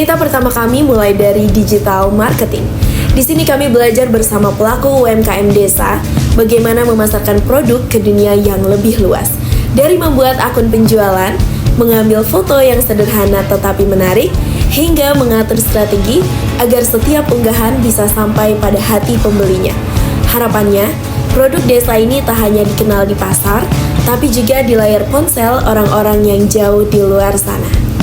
Cerita pertama kami mulai dari digital marketing. Di sini kami belajar bersama pelaku UMKM desa bagaimana memasarkan produk ke dunia yang lebih luas. Dari membuat akun penjualan, mengambil foto yang sederhana tetapi menarik, hingga mengatur strategi agar setiap unggahan bisa sampai pada hati pembelinya. Harapannya, produk desa ini tak hanya dikenal di pasar, tapi juga di layar ponsel orang-orang yang jauh di luar sana.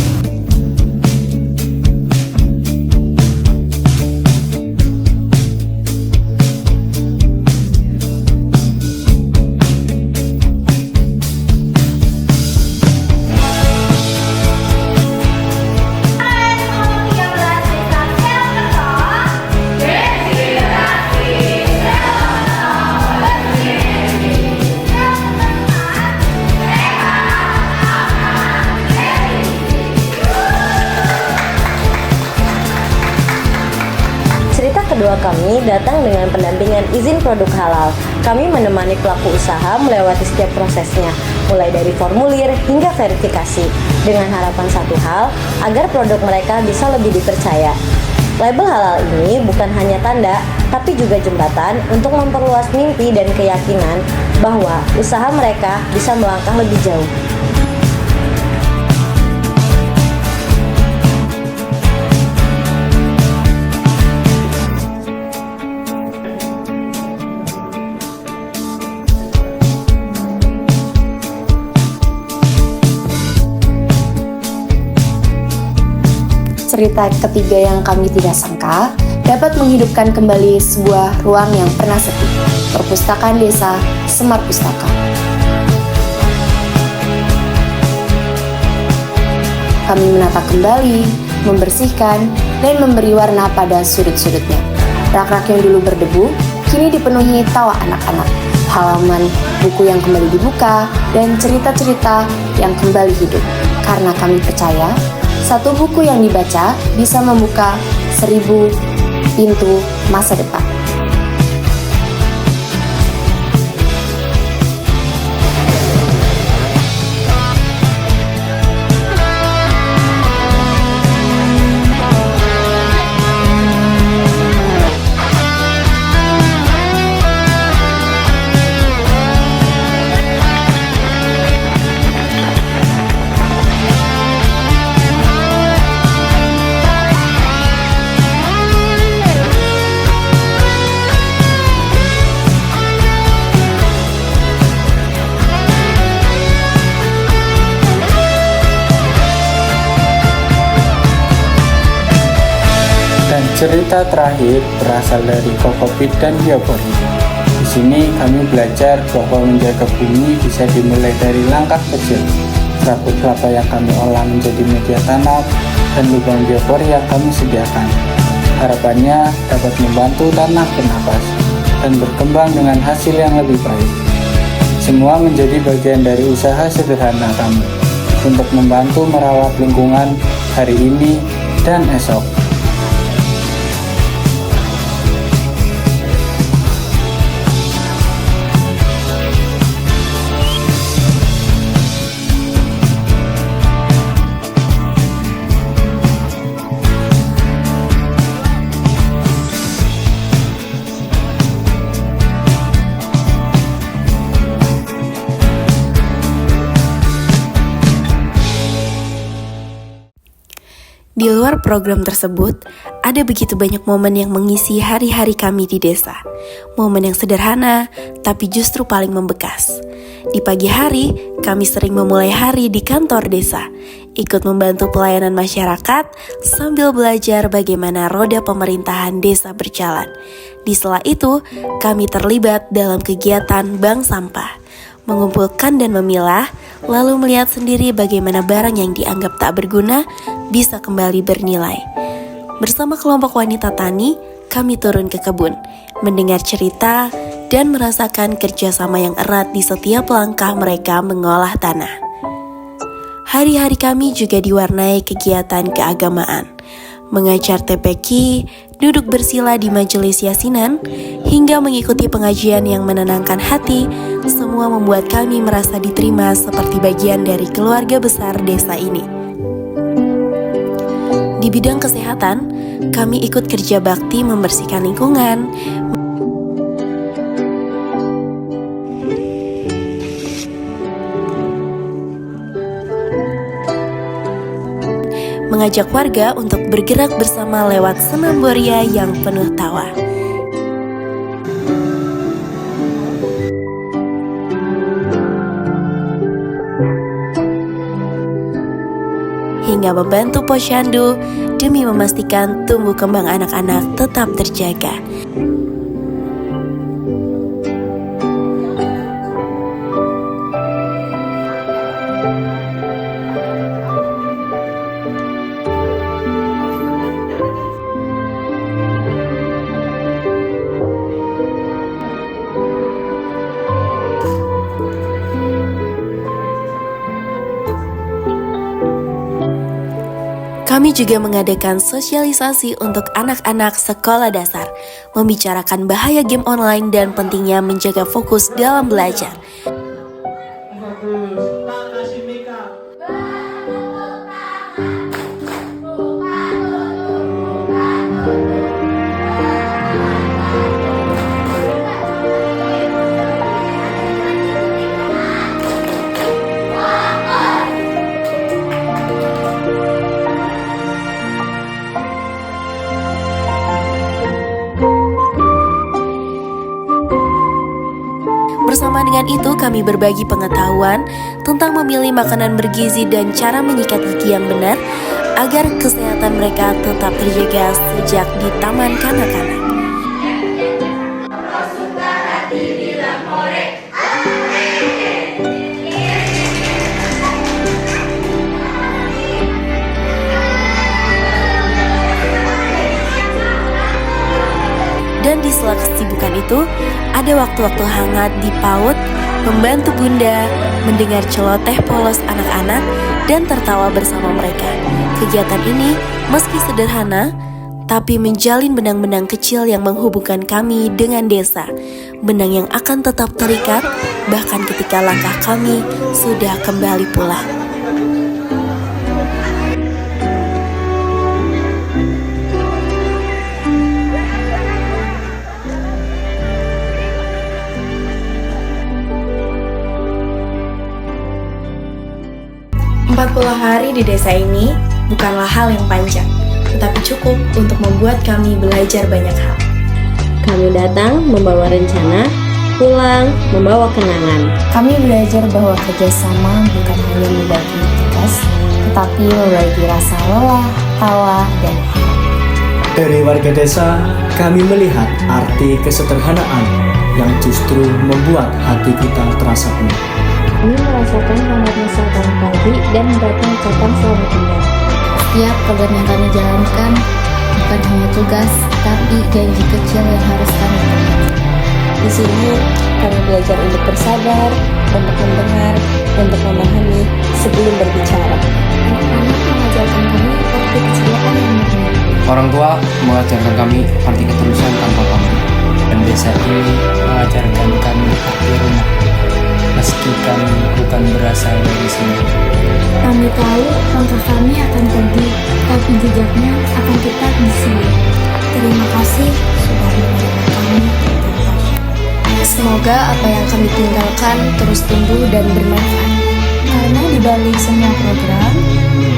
Cerita kedua kami datang dengan pendampingan izin produk halal. Kami menemani pelaku usaha melewati setiap prosesnya, mulai dari formulir hingga verifikasi, dengan harapan satu hal, agar produk mereka bisa lebih dipercaya. Label halal ini bukan hanya tanda, tapi juga jembatan untuk memperluas mimpi dan keyakinan bahwa usaha mereka bisa melangkah lebih jauh. Cerita ketiga yang kami tidak sangka dapat menghidupkan kembali sebuah ruang yang pernah sepi. Perpustakaan Desa Semar Pustaka. Kami menata kembali, membersihkan, dan memberi warna pada sudut-sudutnya. Rak-rak yang dulu berdebu, kini dipenuhi tawa anak-anak. Halaman buku yang kembali dibuka, dan cerita-cerita yang kembali hidup. Karena kami percaya, satu buku yang dibaca bisa membuka 1000 pintu masa depan. Cerita terakhir berasal dari Kokopit dan Biopori. Di sini kami belajar bahwa menjaga bumi bisa dimulai dari langkah kecil. Serabut kelapa yang kami olah menjadi media tanam dan lubang biopori yang kami sediakan. Harapannya dapat membantu tanah bernapas dan berkembang dengan hasil yang lebih baik. Semua menjadi bagian dari usaha sederhana kami untuk membantu merawat lingkungan hari ini dan esok. Di luar program tersebut, ada begitu banyak momen yang mengisi hari-hari kami di desa. Momen yang sederhana, tapi justru paling membekas. Di pagi hari, kami sering memulai hari di kantor desa, ikut membantu pelayanan masyarakat sambil belajar bagaimana roda pemerintahan desa berjalan. Di sela itu, kami terlibat dalam kegiatan bank sampah, mengumpulkan dan memilah, lalu melihat sendiri bagaimana barang yang dianggap tak berguna bisa kembali bernilai. Bersama kelompok wanita tani, kami turun ke kebun, mendengar cerita, dan merasakan kerjasama yang erat di setiap langkah mereka mengolah tanah. Hari-hari kami juga diwarnai kegiatan keagamaan, mengajar TPQ, duduk bersila di majelis yasinan, hingga mengikuti pengajian yang menenangkan hati. Semua membuat kami merasa diterima seperti bagian dari keluarga besar desa ini. Di Di bidang kesehatan, kami ikut kerja bakti membersihkan lingkungan, mengajak warga untuk bergerak bersama lewat senam boria yang penuh tawa. Hingga membantu posyandu demi memastikan tumbuh kembang anak-anak tetap terjaga. Kami juga mengadakan sosialisasi untuk anak-anak sekolah dasar, membicarakan bahaya game online dan pentingnya menjaga fokus dalam belajar. Bersama dengan itu, kami berbagi pengetahuan tentang memilih makanan bergizi dan cara menyikat gigi yang benar agar kesehatan mereka tetap terjaga sejak di taman kanak-kanak. Dan di sela kesibukan itu, ada waktu-waktu hangat di PAUD, membantu bunda, mendengar celoteh polos anak-anak, dan tertawa bersama mereka. Kegiatan ini, meski sederhana, tapi menjalin benang-benang kecil yang menghubungkan kami dengan desa. Benang yang akan tetap terikat, bahkan ketika langkah kami sudah kembali pulang. Puluh hari di desa ini bukanlah hal yang panjang, tetapi cukup untuk membuat kami belajar banyak hal. Kami datang membawa rencana, pulang membawa kenangan. Kami belajar bahwa kerjasama bukan hanya membagi tugas, tetapi membagi rasa lelah, tawa, dan harap. Dari warga desa, kami melihat arti kesederhanaan yang justru membuat hati kita terasa penuh. Kami merasakan hangatnya suasana pagi dan beratnya ucapan selamat tinggal. Setiap program yang kami jalankan bukan hanya tugas, tapi janji kecil yang harus kami penuhi. Di sini kami belajar untuk bersabar, untuk mendengar, untuk memahami sebelum berbicara. Anak-anak mengajarkan kami arti kecelakaan yang murni. Orang tua mengajarkan kami arti ketulusan tanpa pamrih. Dan desa ini mengajarkan kami arti rumah, meski kami bukan berasal dari sini. Kami tahu langkah kami akan pergi, tapi jejaknya akan tetap di sini. Terima kasih sudah menerima kami. Semoga apa yang kami tinggalkan terus tumbuh dan bermanfaat. Karena di balik semua program,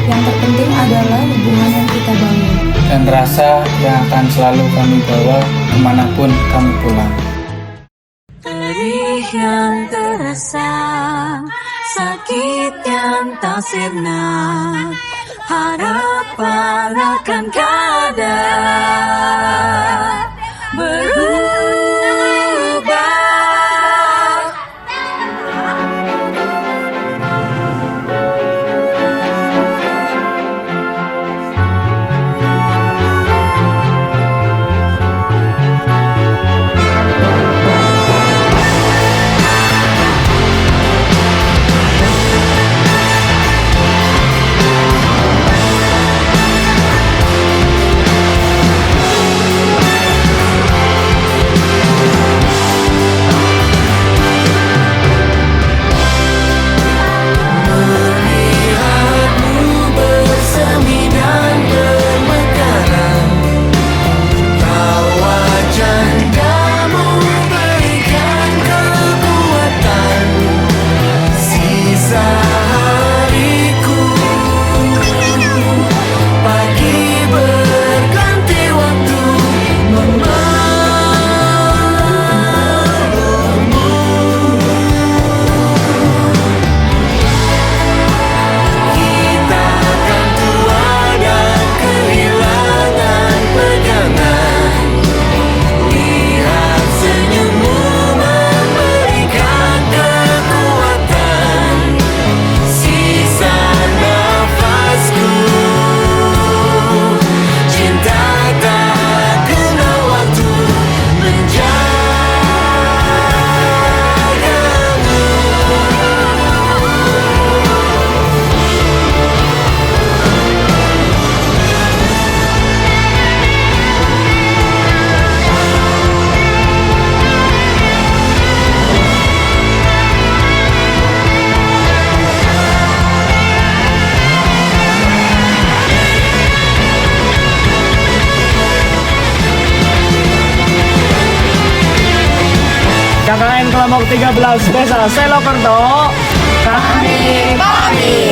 yang terpenting adalah hubungan yang kita bangun. Dan rasa yang akan selalu kami bawa kemanapun kami pulang. Perih yang terasa, sakit yang tak sirna, harapan akan kada berubah. ke-13 Desa Selokerto. Kami pamit.